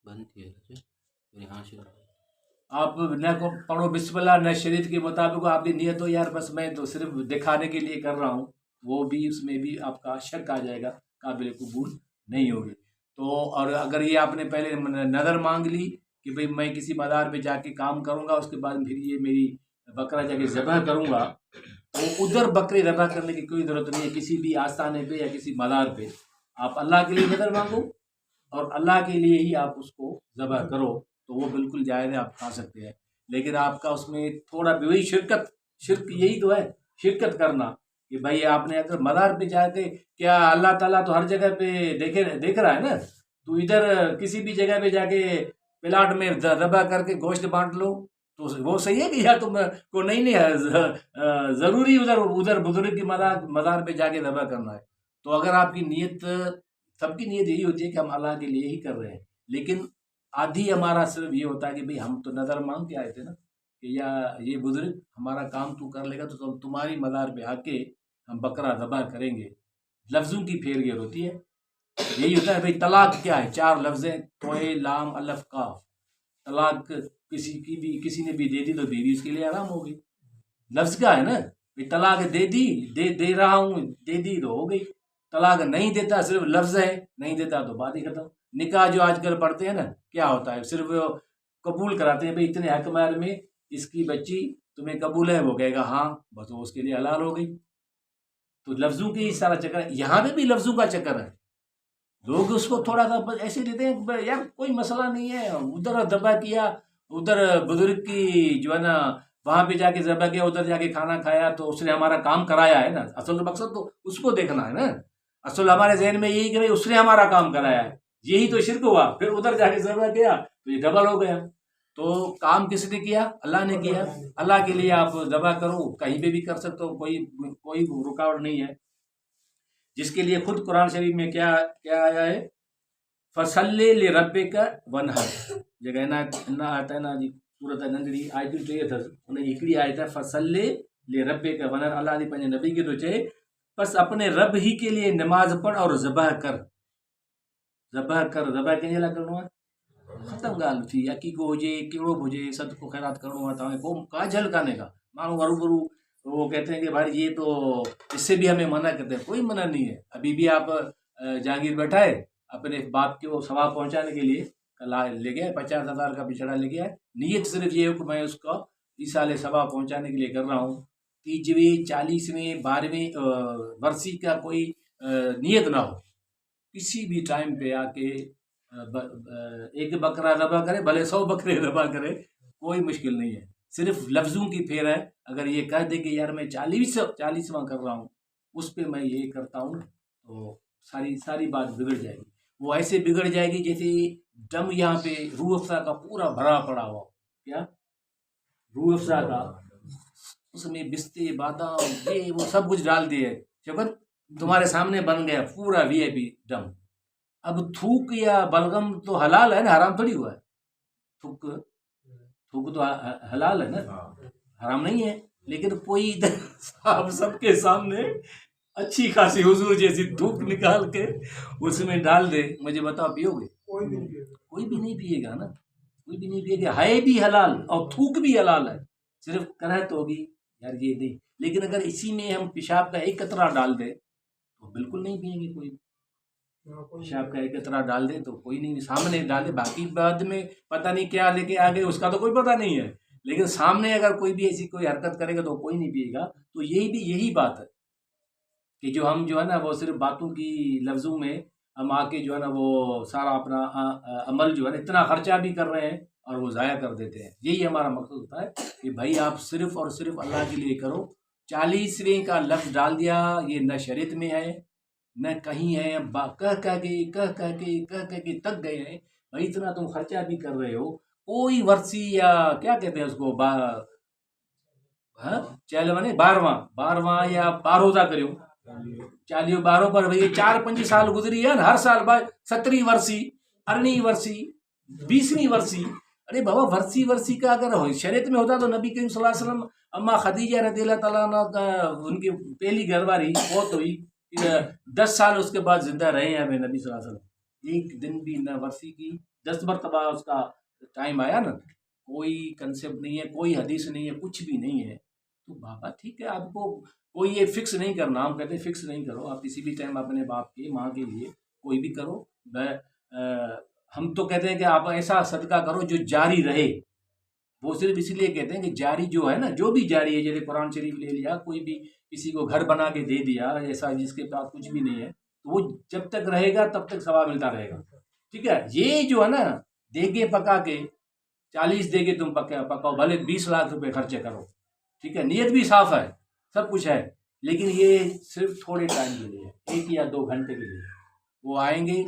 بنتی ہے یہاں سے آپ نہ کو پڑھو بسم اللہ نہ شریعت کے مطابق آپ کی نیت ہو یار بس میں تو صرف دکھانے کے لیے کر رہا ہوں، وہ بھی اس میں بھی آپ کا شک آ جائے گا، قابل قبول نہیں ہوگی۔ تو اور اگر یہ آپ نے پہلے نظر مانگ لی کہ بھئی میں کسی مزار پہ جا کے کام کروں گا، اس کے بعد پھر یہ میری بکرا جا کے ذبح کروں گا، تو ادھر بکرے ذبح کرنے کی کوئی ضرورت نہیں ہے۔ کسی بھی آستانے پہ یا کسی مزار پہ آپ اللہ کے لیے نظر مانگو اور اللہ کے لیے ہی آپ اس کو ذبح کرو، تو وہ بالکل جائز ہے، آپ کھا سکتے ہیں۔ لیکن آپ کا اس میں تھوڑا بھی وہی شرک یہی تو ہے، شرکت کرنا کہ بھائی آپ نے اگر مزار پہ جا کے، کیا اللہ تعالیٰ تو ہر جگہ پہ دیکھ رہا ہے نا، تو ادھر کسی بھی جگہ پہ جا کے پلاٹ میں ذبح کر کے گوشت بانٹ لو تو وہ صحیح ہے کہ یا تم کو نہیں ہے ضروری ادھر بزرگ کی مزار پہ جا کے ذبح کرنا ہے۔ تو اگر آپ کی نیت، سب کی نیت یہی ہوتی ہے کہ ہم اللہ کے لیے ہی کر رہے ہیں، لیکن آدھی ہمارا صرف یہ ہوتا ہے کہ بھئی ہم تو نظر مانگ کے آئے تھے نا کہ یا یہ بزرگ ہمارا کام تو کر لے گا تو تمہاری مزار پہ آ کے ہم بکرا ذبح کریں گے۔ لفظوں کی پھیر گیر ہوتی ہے، یہی ہوتا ہے۔ بھئی طلاق کیا ہے؟ 4 لفظیں، توئے لام الف قاف۔ طلاق کسی نے بھی دے دی تو بیوی اس کے لیے حرام ہو گئی۔ لفظ کا ہے نا، طلاق دے رہا ہوں، دے دی تو ہو گئی۔ طلاق نہیں دیتا صرف لفظ ہے، نہیں دیتا تو بات ہی ختم۔ نکاح جو آج کل پڑھتے ہیں نا، کیا ہوتا ہے؟ صرف قبول کراتے ہیں، بھئی اتنے حق مہر میں اس کی بچی تمہیں قبول ہے، وہ کہے گا ہاں، بس وہ اس کے لیے حلال ہو گئی۔ تو لفظوں کی سارا چکر ہے، یہاں پہ بھی لفظوں کا چکر ہے۔ لوگ اس کو تھوڑا سا ایسے لیتے ہیں یار کوئی مسئلہ نہیں ہے، ادھر ذبح کیا، ادھر بزرگ کی جو ہے نا وہاں پہ جا کے ذبح کیا، ادھر جا کے کھانا کھایا تو اس نے ہمارا کام کرایا ہے نا۔ اصل مقصد تو اس کو دیکھنا ہے نا، اصل ہمارے ذہن میں یہی کہ بھئی اس نے ہمارا کام کرایا ہے، یہی تو شرک ہوا۔ پھر ادھر جا کے ذبح کیا تو یہ ڈبل ہو گیا۔ تو کام کس نے کیا؟ اللہ نے کیا۔ اللہ کے لیے آپ ذبح کرو، کہیں پہ بھی کر سکتے ہو، کوئی رکاوٹ نہیں ہے، جس کے لیے خود قرآن شریف میں کیا آیا ہے؟ فصلی لربک ونحر، جگہ نا آتا ہے نا جی سورت ننڈڑی آیتوں چاہیے تھا انہیں ہکڑی آیت ہے فصلی لربک ونحر، اللہ نے پنجے نبی کے تو چاہے بس اپنے رب ہی کے لیے نماز پڑھ اور ذبح کر۔ ذبح کنجے لا کرنو ہے، ختم گال تھی۔ عقیقو ہوجے، کیڑو ہوجے، صدقو خیرات کرنو ہے تمہیں کو کا جھلکانے کا مانو ہرو وہ کہتے ہیں کہ بھائی یہ تو اس سے بھی ہمیں منع کرتے ہیں، کوئی منع نہیں ہے۔ ابھی بھی آپ جہانگیر بیٹھا ہے اپنے باپ کے وہ ثواب پہنچانے کے لیے لے گیا 50,000 کا بچڑا لے گیا ہے، نیت صرف یہ ہو کہ میں اس کو ایسال ثواب پہنچانے کے لیے کر رہا ہوں۔ 30ویں 40ویں 12ویں ورسی کا کوئی نیت نہ ہو، کسی بھی ٹائم پہ آ کے ایک بکرا ذبح کرے، بھلے 100 بکرے ذبح کرے، کوئی مشکل نہیں ہے، صرف لفظوں کی پھیر ہے۔ اگر یہ کہہ دے کہ یار میں 40واں کر رہا ہوں، اس پہ میں یہ کرتا ہوں، تو ساری بات بگڑ جائے گی۔ وہ ایسے بگڑ جائے گی جیسے دم یہاں پہ روح افزا کا پورا بھرا پڑا ہوا، کیا روح افزا کا، اس میں بستے بادام یہ وہ سب کچھ ڈال دیے، شکر تمہارے سامنے بن گیا پورا وی آئی پی دم۔ اب تھوک یا بلغم تو حلال ہے نا، حرام تھوڑی ہوا ہے۔ تھوک تو حلال ہے نا، حرام نہیں ہے، لیکن کوئی آپ سب کے سامنے اچھی خاصی حضور جیسی تھوک نکال کے اس میں ڈال دے، مجھے بتاؤ پیو گے؟ کوئی بھی نہیں پیے گا نا، کوئی بھی نہیں پیے گا۔ ہے بھی حلال اور تھوک بھی حلال ہے، صرف کرہت ہوگی یار یہ نہیں۔ لیکن اگر اسی میں ہم پیشاب کا ایک قطرہ ڈال دیں تو بالکل نہیں پیئیں گے کوئی، پیشاب کا ایک قطرہ ڈال دیں تو کوئی نہیں، سامنے ڈال دے، باقی بعد میں پتہ نہیں کیا لے کے آگے اس کا تو کوئی پتہ نہیں ہے، لیکن سامنے اگر کوئی بھی ایسی کوئی حرکت کرے گا تو کوئی نہیں پیے گا۔ تو یہی بات ہے کہ جو ہم جو ہے نا وہ صرف باتوں کی لفظوں میں ہم آ کے جو ہے نا وہ سارا اپنا عمل جو ہے نا اتنا خرچہ بھی کر رہے ہیں اور وہ ضائع کر دیتے ہیں۔ یہی ہمارا مقصد ہوتا ہے کہ بھائی آپ صرف اور صرف اللہ کے لیے کرو۔ 40ویں کا لفظ ڈال دیا، یہ نہ شریعت میں ہے نہ کہیں ہے، کہہ کے تک گئے ہیں بھائی اتنا تم خرچہ بھی کر رہے ہو، کوئی ورسی یا کیا کہتے ہیں اس کو چہل بنے 12واں یا 12 کریو 40 پر بھئی 4-5 سال گزری ہے نا، ہر سال 17 ورسی 18 ورسی 20ویں ورسی۔ ارے بابا ورسی کا اگر شریعت میں ہوتا تو نبی کریم صلی اللہ علیہ وسلم اما خدیجہ رضی اللہ تعالیٰ عنہ ان کی پہلی گھر والی موت ہوئی، 10 سال اس کے بعد زندہ رہے ہیں ہمیں نبی صلی اللہ علیہ وسلم، ایک دن بھی نہ ورسی کی 10 مرتبہ اس کا ٹائم آیا نا، کوئی کنسیپٹ نہیں ہے، کوئی حدیث نہیں ہے، کچھ بھی نہیں ہے، تو بابا ٹھیک ہے، آپ کو کوئی یہ فکس نہیں کرنا، ہم کہتے ہیں فکس نہیں کرو، آپ کسی بھی ٹائم اپنے باپ کے ماں کے لیے کوئی بھی کرو، ہم تو کہتے ہیں کہ آپ ایسا صدقہ کرو جو جاری رہے، وہ صرف اس لیے کہتے ہیں کہ جاری جو ہے نا، جو بھی جاری ہے، جیسے قرآن شریف لے لیا، کوئی بھی کسی کو گھر بنا کے دے دیا، ایسا جس کے پاس کچھ بھی نہیں ہے، تو وہ جب تک رہے گا تب تک ثواب ملتا رہے گا، ٹھیک ہے۔ یہ جو ہے نا دیگے پکا کے 40 دیگے تم پکاؤ، بھلے 20 لاکھ روپے خرچے کرو، ٹھیک ہے، نیت بھی صاف ہے، سب کچھ ہے، لیکن یہ صرف تھوڑے ٹائم کے لیے، 1 یا 2 گھنٹے کے لیے، وہ آئیں گے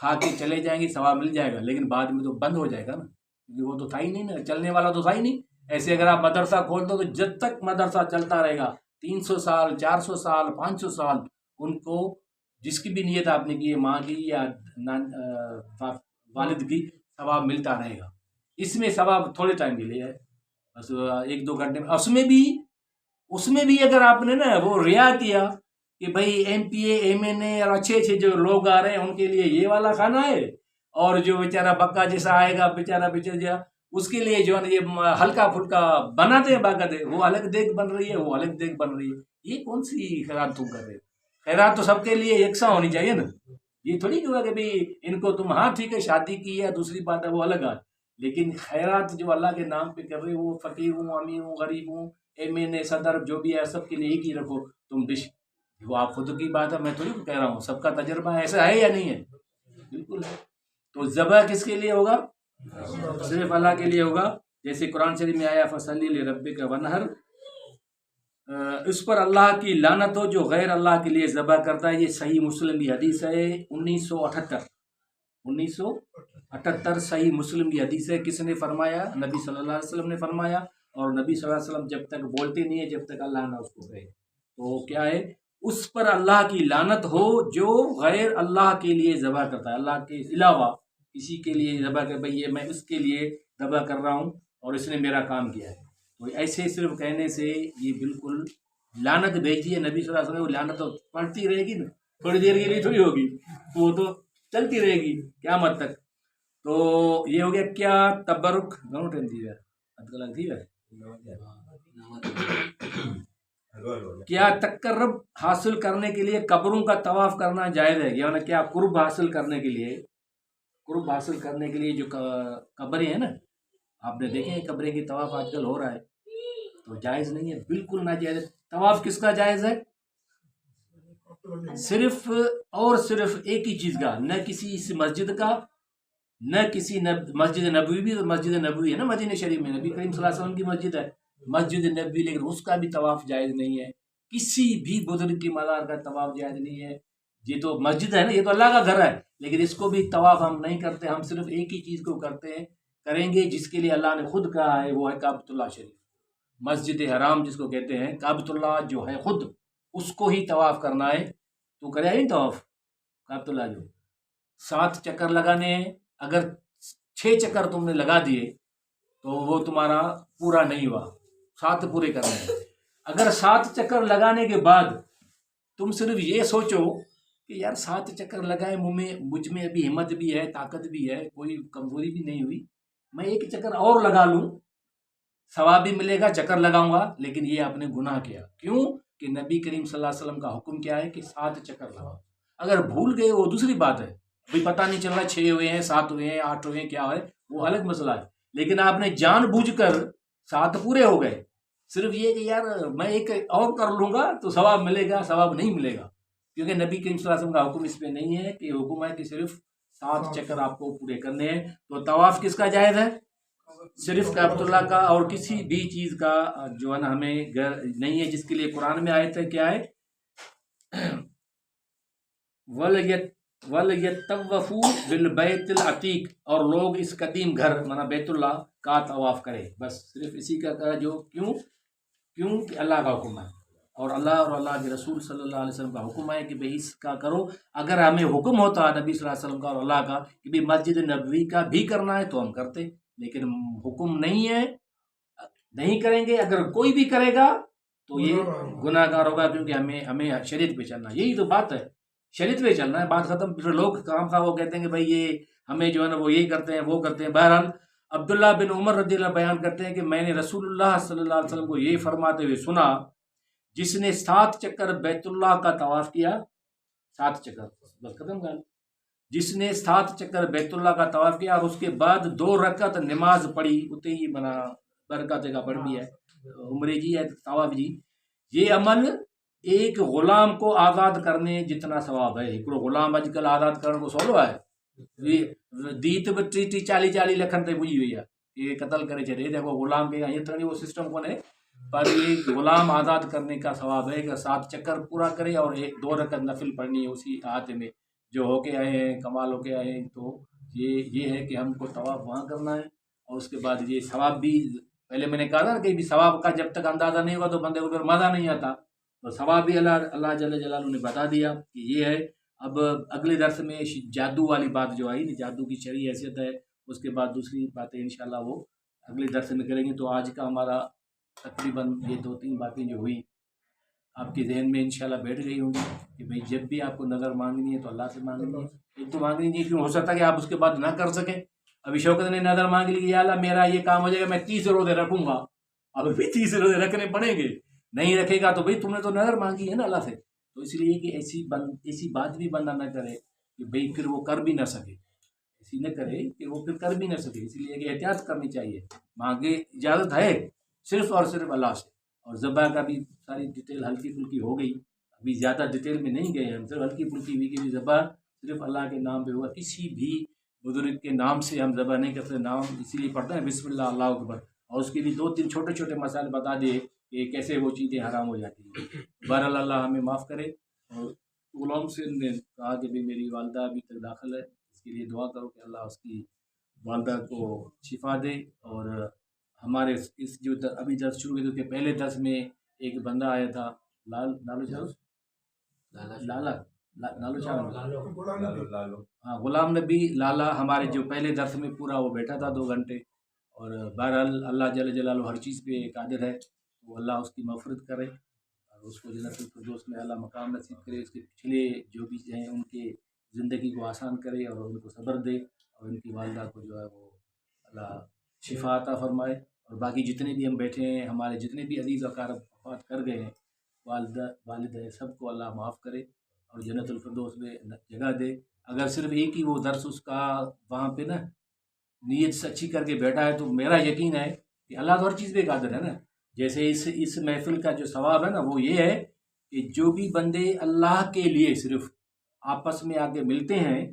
کھا کے چلے جائیں گے، ثواب مل جائے گا، لیکن بعد میں تو بند ہو جائے گا نا، کیونکہ وہ تو تھا ہی نہیں نا، چلنے والا تو تھا ہی نہیں۔ ایسے اگر آپ مدرسہ کھول دو تو جب تک مدرسہ چلتا رہے گا، 300 سال 400 سال 500 سال، ان کو جس کی بھی نیت آپ نے کی ہے، ماں کی یا والد کی، ثواب ملتا رہے گا۔ اس میں ثواب تھوڑے ٹائم کے لیے ہے، بس 1-2 گھنٹے میں، اس میں بھی اگر آپ نے نا وہ ریا کیا کہ بھائی M P A M N A اور اچھے جو لوگ آ رہے ہیں ان کے لیے یہ والا کھانا ہے، اور جو بیچارہ بکا جیسا آئے گا بیچارہ اس کے لیے جو ہے نا یہ ہلکا پھلکا بناتے ہیں باقاعدہ، وہ الگ دیگ بن رہی ہے، وہ الگ دیگ بن رہی ہے، یہ کون سی خیرات تم کر رہے ہو؟ خیرات تو سب کے لیے یکساں ہونی چاہیے نا، یہ تھوڑی کہ ہوا کہ بھائی ان کو تم، ہاں ٹھیک ہے شادی کی ہے دوسری بات ہے وہ الگ ہے، لیکن خیرات جو اللہ کے نام پہ کر رہے ہو، وہ فقیر ہوں امیر ہوں غریب ہوں ایم این اے صدر جو بھی ہے سب کے لیے ایک ہی رکھو تم ڈش، وہ آپ خود کی بات ہے، میں تھوڑی کہہ رہا ہوں، سب کا تجربہ ایسا ہے یا نہیں ہے؟ بالکل ہے۔ تو ذبح کس کے لیے ہوگا؟ صرف اللہ کے لیے ہوگا، جیسے قرآن شریف میں آیا فصلی لربک ونحر، اس پر اللہ کی لعنت ہو جو غیر اللہ کے لیے ذبح کرتا ہے، یہ صحیح مسلم کی حدیث ہے، 1978 صحیح مسلم کی حدیث ہے۔ کس نے فرمایا؟ نبی صلی اللہ علیہ وسلم نے فرمایا، اور نبی صلی اللہ علیہ وسلم جب تک بولتے نہیں ہے جب تک اللہ نہ اس کو کہے، تو کیا ہے؟ اس پر اللہ کی لعنت ہو جو غیر اللہ کے لیے ذبح کرتا ہے، اللہ کے علاوہ کسی کے لیے ذبح کر، بھئی یہ میں اس کے لیے ذبح کر رہا ہوں اور اس نے میرا کام کیا ہے، تو ایسے صرف کہنے سے یہ بالکل لعنت بھیجی ہے نبی صلی اللہ علیہ وسلم، وہ لعنت تو پڑتی رہے گی نا، تھوڑی دیر کے لیے تھوڑی ہوگی، وہ تو چلتی رہے گی قیامت تک۔ تو یہ ہو گیا کیا تبرک گھنٹوں ٹائم دی ہے ادگلا دی ہے کیا تقرب حاصل کرنے کے لیے قبروں کا طواف کرنا جائز ہے، یعنی کیا قرب حاصل کرنے کے لیے جو قبریں ہیں نا، آپ نے دیکھیں قبریں کی طواف آج کل ہو رہا ہے، تو جائز نہیں ہے، بالکل ناجائز ہے۔ طواف کس کا جائز ہے؟ صرف اور صرف ایک ہی چیز کا، نہ کسی اس مسجد کا، نہ کسی مسجد نبوی بھی، مسجد نبوی ہے نا مدینہ شریف میں، نبی کریم صلی اللہ علیہ وسلم کی مسجد ہے مسجد نبوی، لیکن اس کا بھی طواف جائز نہیں ہے، کسی بھی بزرگ کی مزار کا طواف جائز نہیں ہے، یہ تو مسجد ہے نا، یہ تو اللہ کا گھر ہے، لیکن اس کو بھی طواف ہم نہیں کرتے، ہم صرف ایک ہی چیز کو کریں گے جس کے لیے اللہ نے خود کہا ہے، وہ ہے کعبۃ اللہ شریف، مسجد حرام جس کو کہتے ہیں، کعبۃ اللہ جو ہے خود، اس کو ہی طواف کرنا ہے، تو کرے نہیں طواف کعبۃ اللہ جو 7 چکر لگانے ہیں، اگر 6 چکر تم نے لگا دیے تو وہ تمہارا پورا نہیں ہوا، 7 پورے کرنے ہیں۔ اگر 7 چکر لگانے کے بعد تم صرف یہ سوچو کہ یار 7 چکر لگائے، مجھ میں ابھی ہمت بھی ہے، طاقت بھی ہے، کوئی کمزوری بھی نہیں ہوئی، میں 1 چکر اور لگا لوں، ثواب بھی ملے گا، چکر لگاؤں گا، لیکن یہ آپ نے گناہ کیا، کیوں کہ نبی کریم صلی اللہ علیہ وسلم کا حکم کیا ہے کہ 7 چکر لگاؤ، اگر بھول گئے وہ دوسری بات ہے، بھئی پتہ نہیں چل رہا 6 ہوئے ہیں 7 ہوئے ہیں 8 ہوئے ہیں، کیا ہے وہ الگ مسئلہ ہے، لیکن آپ نے جان بوجھ کر 7 پورے ہو گئے، صرف یہ کہ یار میں 1 اور کر لوں گا تو ثواب ملے گا، ثواب نہیں ملے گا، کیونکہ نبی کریم صلی اللہ علیہ وسلم کا حکم اس پہ نہیں ہے، کہ حکم ہے کہ صرف 7 چکر آپ کو پورے کرنے ہیں۔ تو طواف کس کا جائز ہے؟ صرف کعبۃ اللہ کا، اور کسی بھی چیز کا جو ہے نا ہمیں نہیں ہے، جس کے لیے قرآن میں آیت ہے، کیا ہے؟ وَلْيَطَّوَّفُوا بِالْبَيْتِ الْعَتِيقِ، اور لوگ اس قدیم گھر مانا بیت اللہ کا طواف کرے، بس صرف اسی کا کرا، جو کیوں کہ اللہ کا حکم ہے، اور اللہ کے رسول صلی اللہ علیہ وسلم کا حکم ہے کہ بھئی اس کا کرو، اگر ہمیں حکم ہوتا نبی صلی اللہ علیہ وسلم کا اور اللہ کا کہ بھئی مسجد نبوی کا بھی کرنا ہے تو ہم کرتے، لیکن حکم نہیں ہے، نہیں کریں گے، اگر کوئی بھی کرے گا تو یہ گناہ گار ہوگا، کیونکہ ہمیں شریعت پہ چلنا، یہی تو بات ہے، شریعت پہ چلنا ہے، بات ختم۔ پھر لوگ کام خواہ وہ کہتے ہیں کہ بھئی یہ ہمیں جو ہے نا وہ یہی کرتے ہیں وہ کرتے ہیں. بہرحال عبداللہ بن عمر رضی اللہ بیان کرتے ہیں کہ میں نے رسول اللہ صلی اللہ علیہ وسلم کو یہی فرماتے ہوئے سنا، جس نے 7 چکر بیت اللہ کا طواف کیا، 7 چکر بس ختم کر، جس نے 7 چکر بیت اللہ کا طواف کیا اور اس کے بعد 2 رکعت نماز پڑھی، اتے ہی بنا برکت کا پڑھ بھی ہے عمرے جی ہے طواف جی، یہ عمل ایک غلام کو آزاد کرنے جتنا ثواب ہے. ایک غلام اج کل آزاد کرنے کو سولو ہے، دیت 40 لکھن تے پجی ہوئی ہے، یہ قتل کرے چلے. دیکھو غلام کے یہ طرح وہ سسٹم کو نہیں، پر یہ غلام آزاد کرنے کا ثواب ہے کہ 7 چکر پورا کرے اور 2 رکعت نفل پڑھنی ہے اسی ہاتھ میں. جو ہو کے آئے ہیں کمال ہو کے آئے ہیں تو یہ ہے کہ ہم کو طواف وہاں کرنا ہے، اور اس کے بعد یہ ثواب بھی پہلے میں نے کہا تھا کہ بھی ثواب کا جب تک اندازہ نہیں ہوگا تو بندے کو پھر مزہ نہیں آتا. تو ثواب بھی اللہ جل جلالہ نے بتا دیا کہ یہ ہے. اب اگلے درس میں جادو والی بات جو آئی، جادو کی شرعی حیثیت ہے، اس کے بعد دوسری باتیں انشاءاللہ وہ اگلے درس میں کریں گے. تو آج کا ہمارا تقریباً یہ 2-3 باتیں جو ہوئی آپ کے ذہن میں انشاءاللہ بیٹھ گئی ہوں گی کہ بھئی جب بھی آپ کو نظر مانگنی ہے تو اللہ سے مانگنی ہے. ایک تو مانگنی نہیں، کیوں ہو سکتا کہ آپ اس کے بعد نہ کر سکیں. ابھی شوکت نے نظر مانگ لی کہ یا اللہ میرا یہ کام ہو جائے گا، میں 30 روزے رکھوں گا. اب بھی 30 روزے رکھنے پڑیں گے، نہیں رکھے گا تو بھئی تم نے تو نظر مانگی ہے نا اللہ سے. تو اس لیے کہ ایسی بات بھی بندہ نہ کرے کہ بھئی پھر وہ کر بھی نہ سکے، ایسی نہ کرے کہ وہ پھر کر بھی نہ سکے. اس لیے کہ احتیاط کرنی چاہیے. مانگے اجازت ہے صرف اور صرف اللہ سے. اور ذبح کا بھی ساری ڈیٹیل ہلکی پھلکی ہو گئی، ابھی زیادہ ڈیٹیل میں نہیں گئے ہم، صرف ہلکی پھلکی ہوئی کہ بھی ذبح صرف اللہ کے نام پہ ہوا. کسی بھی بزرگ کے نام سے ہم ذبح نہیں کرتے. نام اسی لیے پڑھتے ہیں بسم اللہ اللہ اکبر. اور اس کے بھی 2-3 چھوٹے چھوٹے مسائل بتا دیے کہ کیسے وہ چیزیں حرام ہو جاتی ہیں. بہرحال اللہ ہمیں معاف کرے. اور غلام سے نے کہا کہ بھی میری والدہ ابھی تک داخل ہے، اس کے لیے دعا کرو کہ اللہ اس کی والدہ کو شفا دے. اور ہمارے اس جو ابھی درس شروع ہوئے تھے پہلے درس میں ایک بندہ آیا تھا ہاں غلام نبی لالا، ہمارے جو پہلے درس میں پورا وہ بیٹھا تھا 2 گھنٹے. اور بہرحال اللہ جل جلالہ ہر چیز پہ قادر ہے، تو اللہ اس کی مغفرت کرے اور اس کو جنت الفردوس میں اعلیٰ مقام نصیب کرے. اس کے پچھلے جو بھی ہیں ان کے زندگی کو آسان کرے اور ان کو صبر دے، اور ان کی والدہ کو جو ہے وہ اللہ شفا عطا فرمائے. اور باقی جتنے بھی ہم بیٹھے ہیں، ہمارے جتنے بھی عزیز اقارب وفات کر گئے ہیں، والد ہیں، سب کو اللہ معاف کرے اور جنت الفردوس میں جگہ دے. اگر صرف ایک ہی وہ درس اس کا وہاں پہ نا نیت سے اچھی کر کے بیٹھا ہے تو میرا یقین ہے کہ اللہ تو ہر چیز پہ قادر ہے نا. جیسے اس محفل کا جو ثواب ہے نا وہ یہ ہے کہ جو بھی بندے اللہ کے لیے صرف آپس میں آ کے ملتے ہیں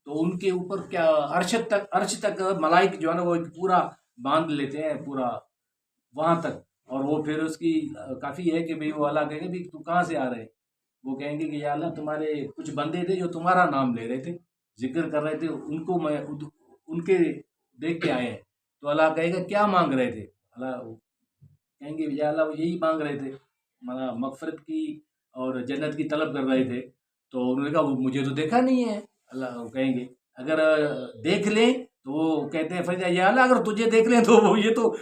تو ان کے اوپر کیا عرش تک ملائک جو ہے نا وہ ایک پورا باندھ لیتے ہیں پورا وہاں تک. اور وہ پھر اس کی کافی ہے کہ بھئی وہ اللہ کہیں گے بھی تو کہاں سے آ رہے ہیں. وہ کہیں گے کہ یا اللہ تمہارے کچھ بندے تھے جو تمہارا نام لے رہے تھے، ذکر کر رہے تھے، ان کو میں ان کے دیکھ کے آئے ہیں. تو اللہ کہے گا کیا مانگ رہے تھے؟ اللہ کہیں گے یا اللہ وہ یہی مانگ رہے تھے، مغفرت کی اور جنت کی طلب کر رہے تھے. تو انہوں نے کہا وہ مجھے تو دیکھا نہیں ہے. اللہ وہ کہیں گے اگر دیکھ لیں تو وہ کہتے ہیں فرض یا اللہ اگر تجھے دیکھ لیں تو وہ یہ تو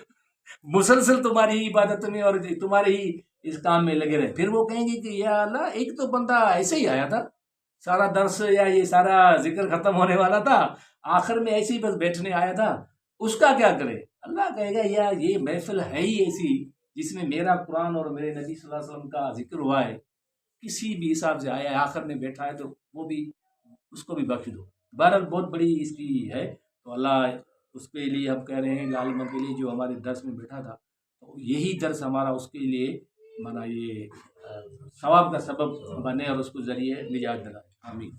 مسلسل تمہاری ہی عبادت میں اور تمہارے ہی اس کام میں لگے رہے. پھر وہ کہیں گے کہ یا اللہ ایک تو بندہ ایسے ہی آیا تھا، سارا درس یا یہ سارا ذکر ختم ہونے والا تھا، آخر میں ایسے ہی بس بیٹھنے آیا تھا، اس کا کیا کرے؟ اللہ کہے گا یا یہ محفل ہے ہی ایسی جس میں میرا قرآن اور میرے نبی صلی اللہ علیہ وسلم کا ذکر ہوا ہے، کسی بھی حساب سے آیا ہے آخر میں بیٹھا ہے تو وہ بھی اس کو بھی بخش دو. بہرحال بہت بڑی اس کی ہے. تو اللہ اس کے لیے ہم کہہ رہے ہیں عالموں کے لیے جو ہمارے درس میں بیٹھا تھا تو یہی درس ہمارا اس کے لیے یہ ثواب کا سبب بنے اور اس کو ذریعے نجات دلائے. آمین.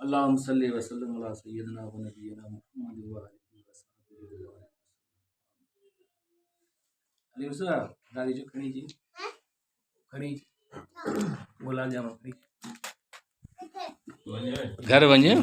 اللہم صلی وسلم علی سیدنا و نبینا محمد و آلہ وصحبہ وسلم. علیہ السلام دادی جو کھڑی جی کھڑی بولا جاما گھر ونجے